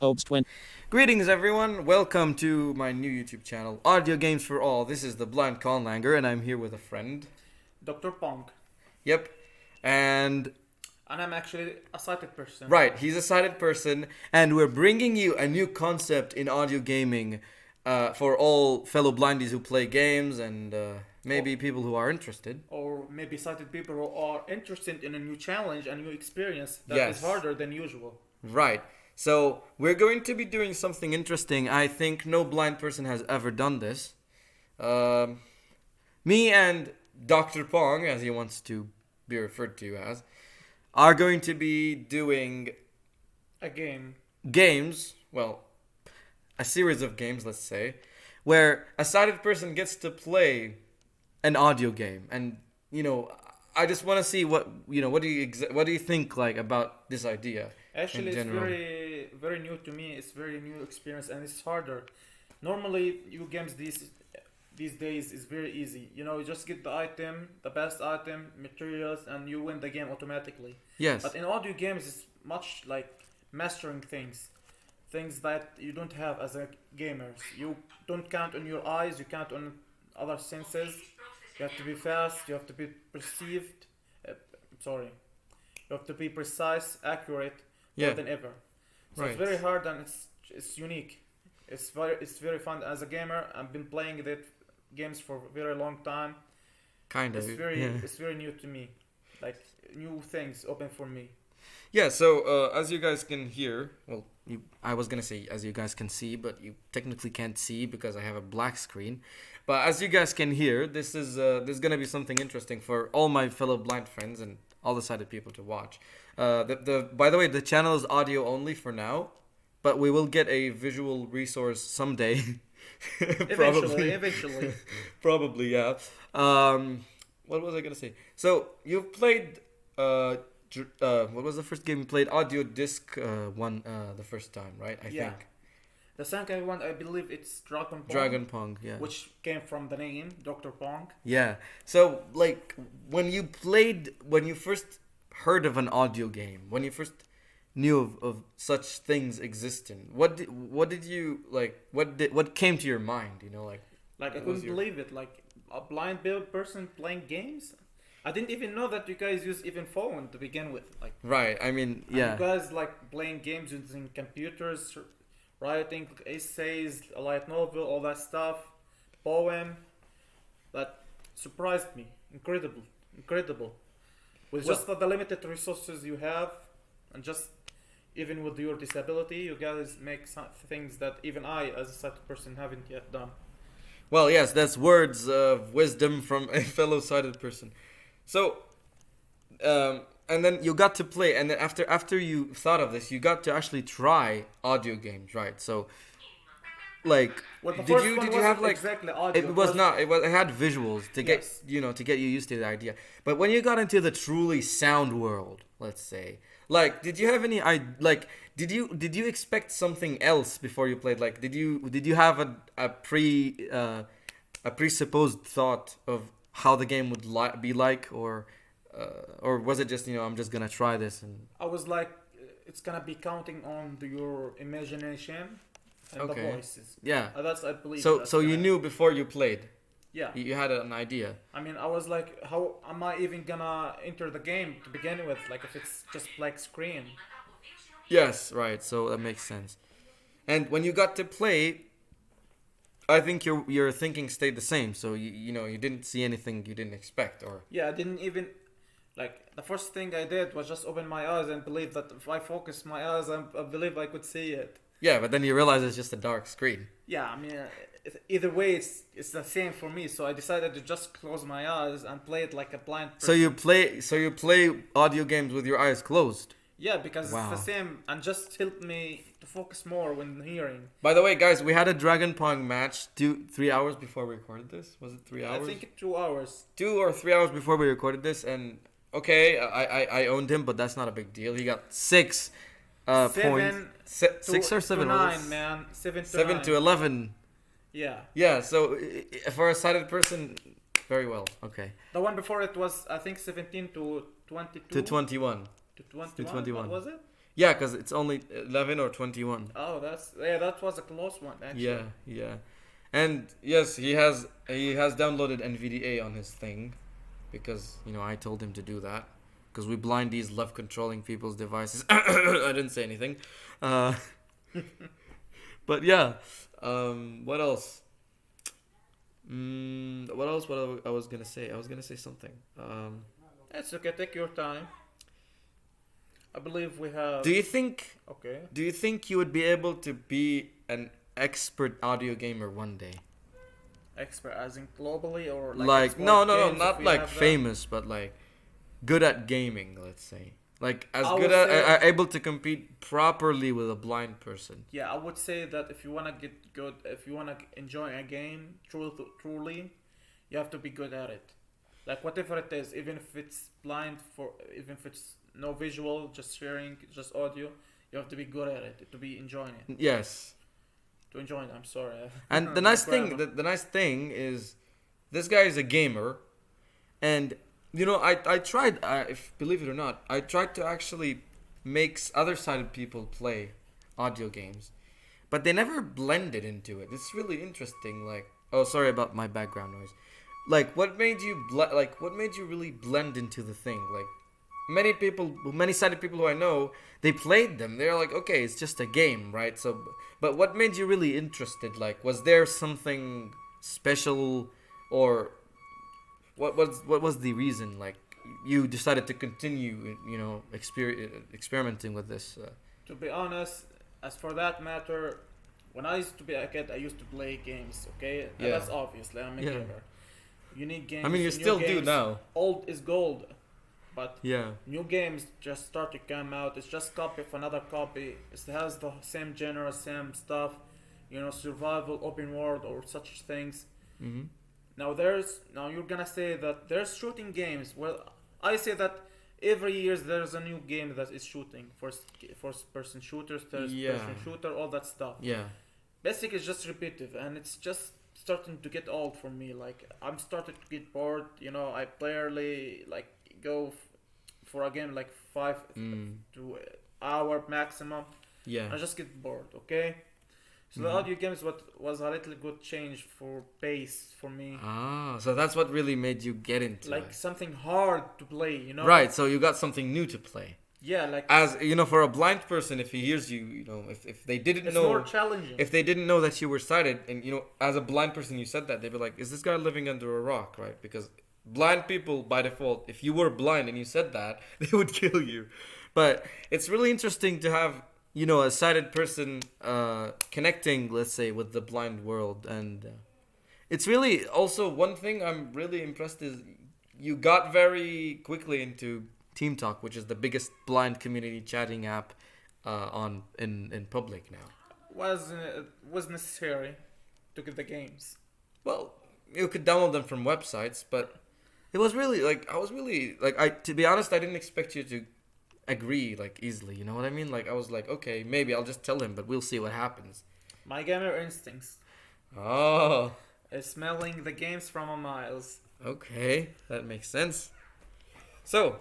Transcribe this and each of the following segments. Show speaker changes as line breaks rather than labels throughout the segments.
Obst Twin.
Greetings, everyone. Welcome to my new YouTube channel, Audio Games for All. This is the Blind Conlanger, and I'm here with a friend.
Dr. Pong.
Yep. And,
And I'm actually a sighted person.
right, he's a sighted person, and we're bringing you a new concept in audio gaming for all fellow blindies who play games and maybe people who are interested.
Or maybe sighted people who are interested in a new challenge, a new experience that
Yes.
is harder than usual.
Right. So, we're going to be doing something interesting. I think no blind person has ever done this. Me and Dr. Pong, as he wants to be referred to as, are going to be doing
A game.
games, well, a series of games, let's say, where a sighted person gets to play an audio game. And, I just want to see what do you think like about this idea?
Actually, it's
general.
very, very new to me. It's very new experience and it's harder. Normally, you games these days is very easy. You just get the item, the best item, materials, and you win the game automatically.
Yes.
But in audio games, it's much like mastering things that you don't have as a gamer. You don't count on your eyes, you count on other senses. You have to be fast, you have to be perceived. Sorry. You have to be precise, accurate,
Yeah.
more than ever. So
Right.
it's very hard and it's unique. It's very fun as a gamer. I've been playing that games for a very long time.
Kind of. Yeah.
It's very new to me. Like new things open for me.
Yeah, so as you guys can hear, well, I was gonna say as you guys can see, but you technically can't see because I have a black screen. But as you guys can hear, this is gonna be something interesting for all my fellow blind friends and all the sighted people to watch. By the way, the channel is audio only for now, but we will get a visual resource someday.
Eventually.
Probably, yeah. What was I gonna say? So you've played what was the first game you played? Audio disc one the first time, right? I
Yeah.
think
The second one, I believe it's Dragon Pong,
Dragon Pong, yeah.
which came from the name Dr. Pong.
Yeah. So like when you first heard of an audio game, when you first knew of such things existing, what did you like? What came to your mind? Like
Like I
what was
couldn't
your-
believe it. Like a blind person playing games. I didn't even know that you guys use even phone to begin with. Like
Right. I mean,
and
yeah.
you guys like playing games using computers, writing essays, a light novel, all that stuff, poem. That surprised me. Incredible. With
Well-
just the limited resources you have, and just even with your disability, you guys make some things that even I, as a sighted person, haven't yet done.
Well, yes, that's words of wisdom from a fellow sighted person. So, and then you got to play, and then after you thought of this, you got to actually try audio games, right? So, like,
Well, the
did
first
you
one
did you have
wasn't
like
exactly audio.
it was not it had visuals to get
Yes.
to get you used to the idea. But when you got into the truly sound world, let's say, like, did you have any did you expect something else before you played? Like, did you have a presupposed thought of how the game would be like, or was it just I'm just gonna try this and
I was like, it's gonna be counting on your imagination and
Okay.
the voices.
yeah.
That's I believe.
So
that's
so you
gonna-
knew before you played,
Yeah.
you had an idea.
I mean, I was like, how am I even gonna enter the game to begin with? Like, if it's just black screen.
Yes, right. So that makes sense. And when you got to play, I think your thinking stayed the same. So you didn't see anything you didn't expect, or
Yeah, I didn't even like the first thing I did was just open my eyes and believe that if I focus my eyes, I believe I could see it.
yeah. But then you realize it's just a dark screen.
Yeah, I mean, either way, it's the same for me. So I decided to just close my eyes and play it like a blind person.
So you play audio games with your eyes closed.
Yeah, because
Wow.
it's the same and just helped me to focus more when hearing.
By the way, guys, we had a Dragon Pong match 3 hours before we recorded this. Was it 3 hours?
I think 2 hours.
2 or 3 hours before we recorded this, and okay, I owned him, but that's not a big deal. He got 6 points. 6 or 7?
to
Was it
9, man. 7 to
7
9.
to 11.
Yeah.
Yeah, so for a sighted person, very well. Okay.
The one before it was, I think, 17 to 22.
To 21.
To 21.
to 21.
What was it?
Yeah, because it's only 11 or 21.
Oh, that was a close one actually.
Yeah, yeah. And yes, he has downloaded NVDA on his thing because, I told him to do that because we blindies love controlling people's devices. I didn't say anything. Uh, but yeah, what else? What else? What I was gonna say? I was gonna say something.
It's okay. Take your time. I believe we have.
Do you think?
Okay.
Do you think you would be able to be an expert audio gamer one day?
Expert as in globally or like
Like
export
no,
games if
not
we
like
have that?
famous, but like good at gaming. Let's say like as
I
good
would
at
say-
able to compete properly with a blind person.
Yeah, I would say that if you wanna get good, if you wanna enjoy a game truly, you have to be good at it. Like whatever it is, even if it's even if it's no visual, just hearing, just audio, you have to be good at it to be enjoying it.
Yes.
To enjoy it, I'm sorry.
And the
My
nice thing,
grammar.
the nice thing is, this guy is a gamer, and I tried, if believe it or not, I tried to actually make other sided people play audio games, but they never blended into it. It's really interesting. Like, oh, sorry about my background noise. Like, what made you what made you really blend into the thing? Like, many sided people who I know, they played them. They're like, okay, it's just a game, right? So, but what made you really interested? Like, was there something special, or what was the reason? Like, you decided to continue, experimenting with this.
To be honest, as for that matter, when I used to be a kid, I used to play games. Okay, and
Yeah.
that's obviously I'm a
Yeah.
gamer. You need games.
I mean, you
new
still do
games.
now.
Old is gold, but
Yeah.
new games just start to come out. It's just copy of another copy. It has the same genre, same stuff. Survival, open world, or such things.
Mm-hmm.
Now you're gonna say that there's shooting games. Well, I say that every year there's a new game that is shooting. First person shooters, third
Yeah.
person shooter, all that stuff.
Yeah.
Basically, it's just repetitive, and it's just starting to get old for me. Like I'm starting to get bored. I barely like go for a game like 5
Mm.
to hour maximum.
Yeah.
I just get bored. Okay. So the
Mhm.
audio games was a little good change for pace for me.
Ah, so that's what really made you get into
Like
it.
something hard to play,
Right, so you got something new to play.
Yeah, like
As for a blind person, if he hears you, if they didn't
it's
know,
more challenging.
if they didn't know that you were sighted, and as a blind person you said that, they'd be like, is this guy living under a rock, right? Because blind people by default, if you were blind and you said that, they would kill you. But it's really interesting to have a sighted person connecting, let's say, with the blind world. And it's really also one thing I'm really impressed is you got very quickly into Team Talk, which is the biggest blind community chatting app in public now.
Was necessary to get the games.
Well, you could download them from websites, but it was really to be honest, I didn't expect you to agree like easily. You know what I mean? Like I was like, okay, maybe I'll just tell him, but we'll see what happens.
My gamer instincts
Oh,
is smelling the games from a miles.
okay, that makes sense. So,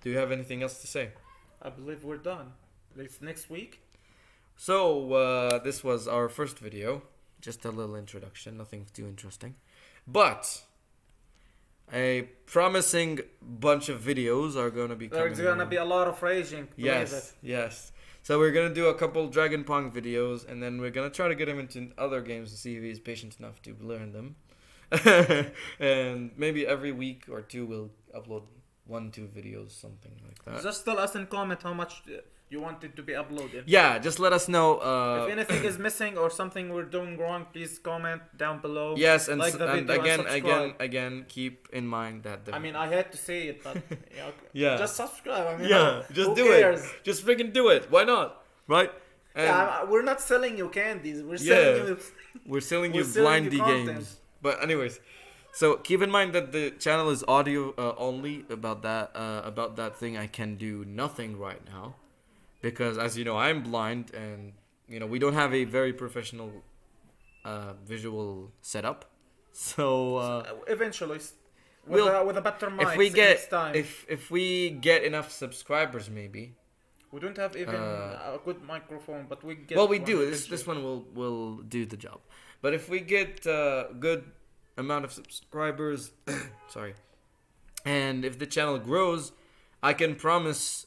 do you have anything else to say?
I believe we're done. It's next week.
So, this was our first video. Just a little introduction, nothing too interesting. But a promising bunch of videos are going to be coming.
There's gonna be a lot of raging. Believe it.
Yes. So we're going to do a couple Dragon Pong videos, and then we're going to try to get him into other games to see if he's patient enough to learn them. And maybe every week or two we'll upload 1-2 videos, something like that.
Just tell us in comment how much you want it to be uploaded.
Yeah, just let us know.
If anything is missing or something we're doing wrong, please comment down below.
Yes, and,
like the
and
video
again,
and subscribe.
again, keep in mind that
I mean, I had to say it, but yeah, okay.
Yeah.
Just subscribe. I mean,
yeah, just
who
do
cares?
it. Just freaking do it. Why not? Right? And
Yeah, we're not selling you candies. We're
Yeah.
selling you.
we're selling
we're
you
selling you
blindy
content.
games. But anyways, so keep in mind that the channel is audio only. About that thing, I can do nothing right now, because as you know, I'm blind, and we don't have a very professional visual setup. So
Eventually, with a better mic
if we get
next time.
if we get enough subscribers, maybe.
We don't have even a good microphone, but we get.
Well, we
one
do.
eventually.
This one will do the job. But if we get a good amount of subscribers, sorry, and if the channel grows, I can promise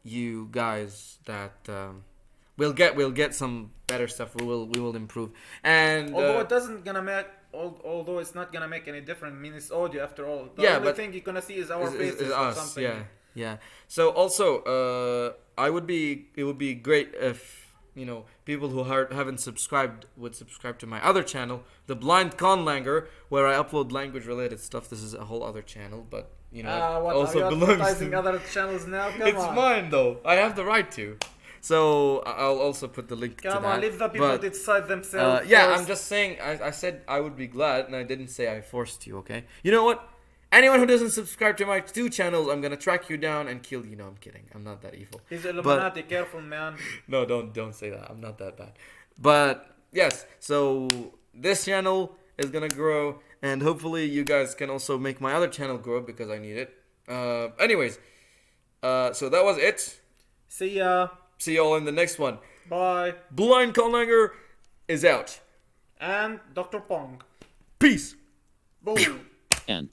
you guys that we'll get some better stuff. We will improve. And
Although it doesn't gonna make. Although it's not gonna make any difference. I mean, it's audio after all. The
Yeah,
only
but
thing you're gonna see is our
is
faces or
us.
something.
Yeah. So also, it would be great if people who haven't subscribed would subscribe to my other channel, The Blind Conlanger, where I upload language related stuff. This is a whole other channel, but it
What
also
are you
belongs
advertising
to.
other channels now? Come
It's
on.
mine though. I have the right to. So I'll also put the link to
Come
that.
on, leave the people
But,
decide themselves.
yeah,
first.
I'm just saying. I said I would be glad, and I didn't say I forced you. Okay. You know what? Anyone who doesn't subscribe to my 2 channels, I'm gonna track you down and kill you. No, I'm kidding. I'm not that evil.
He's Illuminati. Careful, man.
No, don't say that. I'm not that bad. But yes, so this channel is gonna grow, and hopefully you guys can also make my other channel grow because I need it. Anyways, so that was it.
See ya.
See y'all in the next one.
Bye.
Blind Conlanger is out.
And Dr. Pong.
Peace.
Boom.
End.